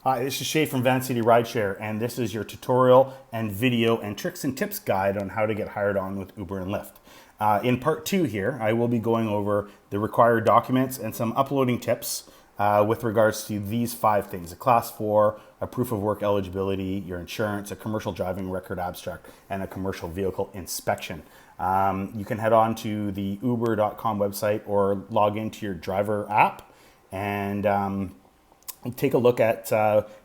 Hi, this is Shay from Van City Rideshare, and this is your tutorial and video and tricks and tips guide on how to get hired on with Uber and Lyft. In part 2 here, I will be going over the required documents and some uploading tips with regards to these 5 things: a Class 4, a proof of work eligibility, your insurance, a commercial driving record abstract, and a commercial vehicle inspection. You can head on to the uber.com website or log into your driver app and take a look at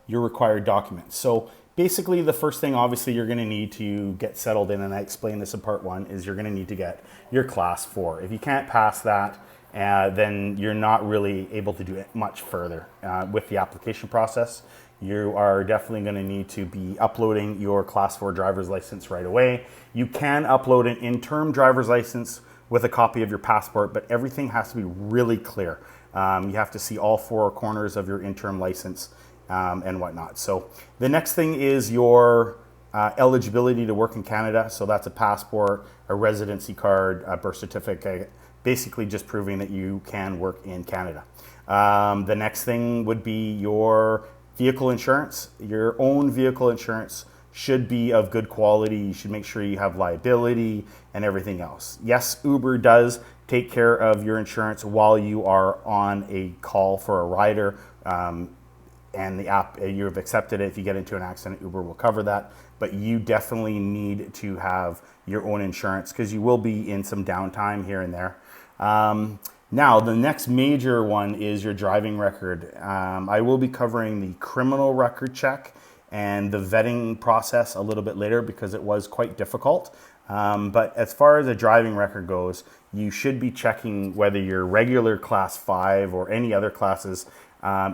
your required documents. So basically the first thing obviously you're going to need to get settled in, and I explained this in part 1, is you're going to need to get your Class 4. If you can't pass that, then you're not really able to do it much further with the application process. You are definitely going to need to be uploading your Class 4 driver's license right away. You can upload an interim driver's license with a copy of your passport, but everything has to be really clear. You have to see all 4 corners of your interim license and whatnot. So the next thing is your eligibility to work in Canada. So that's a passport, a residency card, a birth certificate, basically just proving that you can work in Canada. The next thing would be your vehicle insurance. Your own vehicle insurance should be of good quality. You should make sure you have liability and everything else. Yes, Uber does take care of your insurance while you are on a call for a rider, and the app, you've accepted it. If you get into an accident, Uber will cover that, but you definitely need to have your own insurance because you will be in some downtime here and there. Now, the next major one is your driving record. I will be covering the criminal record check and the vetting process a little bit later because it was quite difficult. But as far as a driving record goes, you should be checking whether you're regular Class 5 or any other classes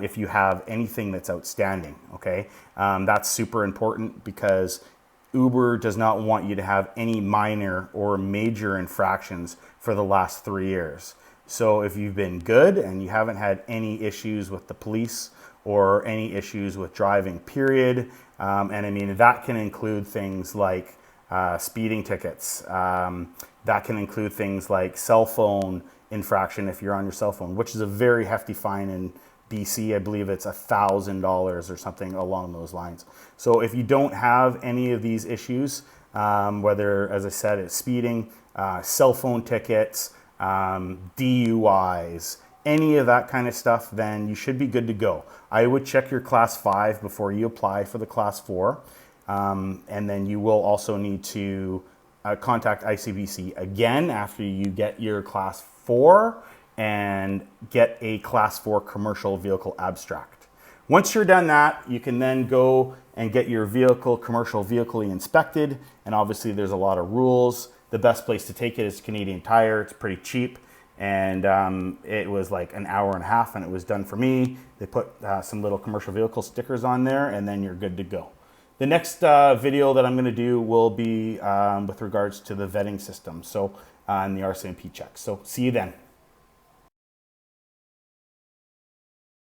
if you have anything that's outstanding, okay? That's super important because Uber does not want you to have any minor or major infractions for the last 3 years. So if you've been good and you haven't had any issues with the police or any issues with driving, period, and I mean, that can include things like speeding tickets. That can include things like cell phone infraction if you're on your cell phone, which is a very hefty fine in BC. I believe it's $1,000 or something along those lines. So if you don't have any of these issues, whether, as I said, it's speeding, cell phone tickets, DUIs, any of that kind of stuff, then you should be good to go. I would check your Class 5 before you apply for the Class 4. And then you will also need to contact ICBC again after you get your Class 4 and get a Class 4 commercial vehicle abstract. Once you're done that, you can then go and get your vehicle, commercial vehicle inspected. And obviously there's a lot of rules. The best place to take it is Canadian Tire. It's pretty cheap. And it was like an hour and a half and it was done for me. They put some little commercial vehicle stickers on there and then you're good to go. The next video that I'm going to do will be with regards to the vetting system, so and the RCMP check. So see you then.